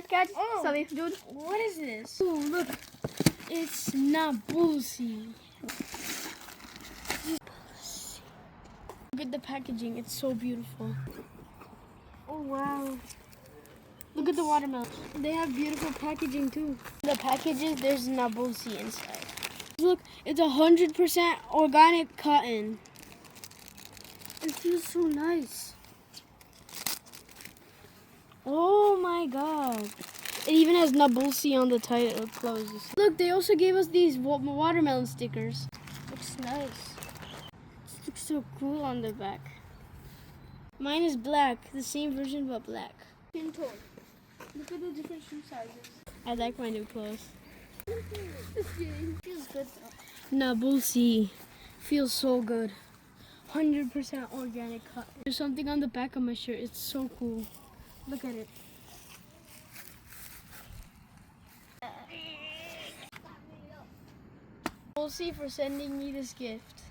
catch. Oh. Sorry, dude. What is this? Oh, look. It's Nabulsi. Look at the packaging. It's so beautiful. Oh, wow. Look at the watermelon. They have beautiful packaging too. The packages, there's Nabulsi inside. Look, it's 100% organic cotton. It feels so nice. Oh my god. It even has Nabulsi on the title. It closes. Look, they also gave us these watermelon stickers. Looks nice. It looks so cool on the back. Mine is black, the same version but black. Skin tone. Look at the different shoe sizes. I like my new clothes. Feels good. Nabulsi feels so good. 100% organic cotton. There's something on the back of my shirt. It's so cool. Look at it. Nabulsi for sending me this gift.